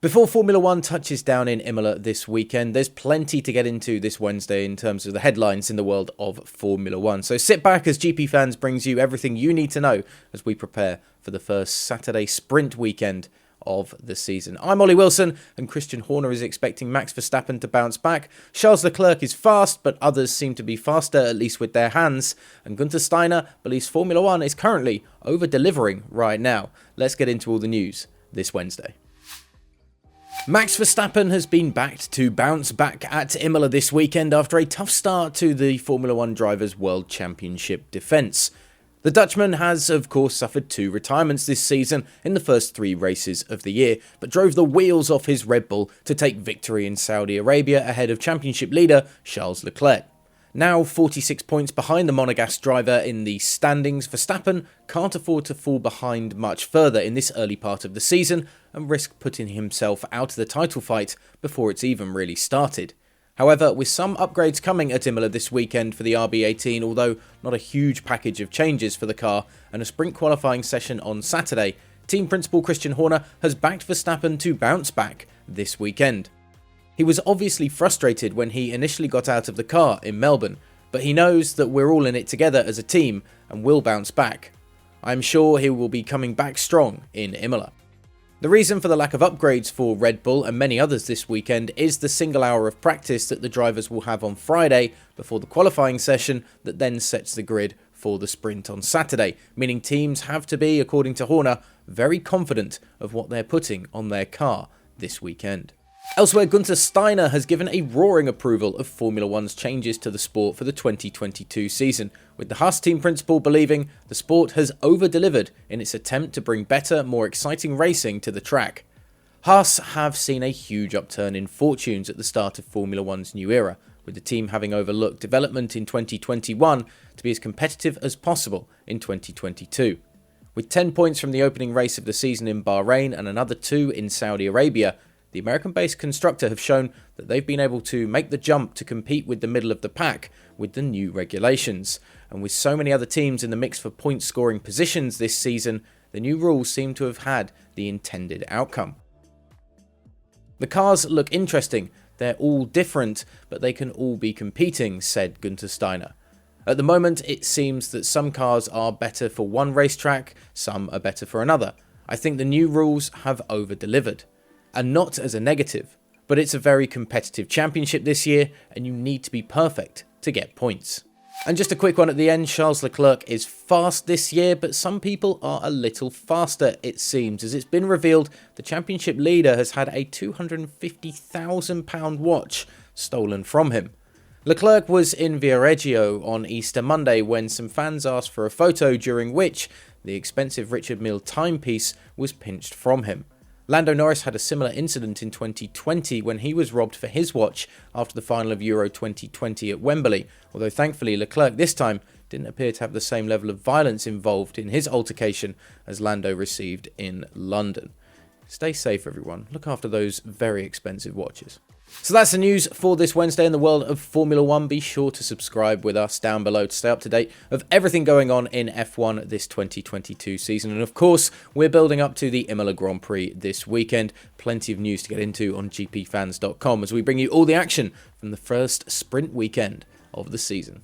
Before Formula 1 touches down in Imola this weekend, there's plenty to get into this Wednesday in terms of the headlines in the world of Formula 1. So sit back as GPFans brings you everything you need to know as we prepare for the first Saturday sprint weekend of the season. I'm Ollie Wilson, and Christian Horner is expecting Max Verstappen to bounce back. Charles Leclerc is fast, but others seem to be faster, at least with their hands. And Gunther Steiner believes Formula 1 is currently over-delivering right now. Let's get into all the news this Wednesday. Max Verstappen has been backed to bounce back at Imola this weekend after a tough start to the Formula 1 Drivers' World Championship defence. The Dutchman has, of course, suffered 2 retirements this season in the first 3 races of the year, but drove the wheels off his Red Bull to take victory in Saudi Arabia ahead of championship leader Charles Leclerc. Now 46 points behind the Monegasque driver in the standings, Verstappen can't afford to fall behind much further in this early part of the season and risk putting himself out of the title fight before it's even really started. However, with some upgrades coming at Imola this weekend for the RB18, although not a huge package of changes for the car, and a sprint qualifying session on Saturday, team principal Christian Horner has backed Verstappen to bounce back this weekend. He was obviously frustrated when he initially got out of the car in Melbourne, but he knows that we're all in it together as a team and will bounce back. I'm sure he will be coming back strong in Imola. The reason for the lack of upgrades for Red Bull and many others this weekend is the single hour of practice that the drivers will have on Friday before the qualifying session that then sets the grid for the sprint on Saturday, meaning teams have to be, according to Horner, very confident of what they're putting on their car this weekend. Elsewhere, Gunther Steiner has given a roaring approval of Formula 1's changes to the sport for the 2022 season, with the Haas team principal believing the sport has over-delivered in its attempt to bring better, more exciting racing to the track. Haas have seen a huge upturn in fortunes at the start of Formula 1's new era, with the team having overlooked development in 2021 to be as competitive as possible in 2022. With 10 points from the opening race of the season in Bahrain and another 2 in Saudi Arabia, the American-based constructor have shown that they've been able to make the jump to compete with the middle of the pack with the new regulations. And with so many other teams in the mix for point-scoring positions this season, the new rules seem to have had the intended outcome. The cars look interesting, they're all different, but they can all be competing, said Gunther Steiner. At the moment, it seems that some cars are better for one racetrack, some are better for another. I think the new rules have over-delivered. And not as a negative, but it's a very competitive championship this year and you need to be perfect to get points. And just a quick one at the end, Charles Leclerc is fast this year, but some people are a little faster, it seems, as it's been revealed the championship leader has had a £250,000 watch stolen from him. Leclerc was in Viareggio on Easter Monday when some fans asked for a photo during which the expensive Richard Mille timepiece was pinched from him. Lando Norris had a similar incident in 2020 when he was robbed for his watch after the final of Euro 2020 at Wembley, although thankfully Leclerc this time didn't appear to have the same level of violence involved in his altercation as Lando received in London. Stay safe everyone, look after those very expensive watches. So that's the news for this Wednesday in the world of Formula 1. Be sure to subscribe with us down below to stay up to date of everything going on in F1 this 2022 season. And of course, we're building up to the Imola Grand Prix this weekend. Plenty of news to get into on GPFans.com as we bring you all the action from the first sprint weekend of the season.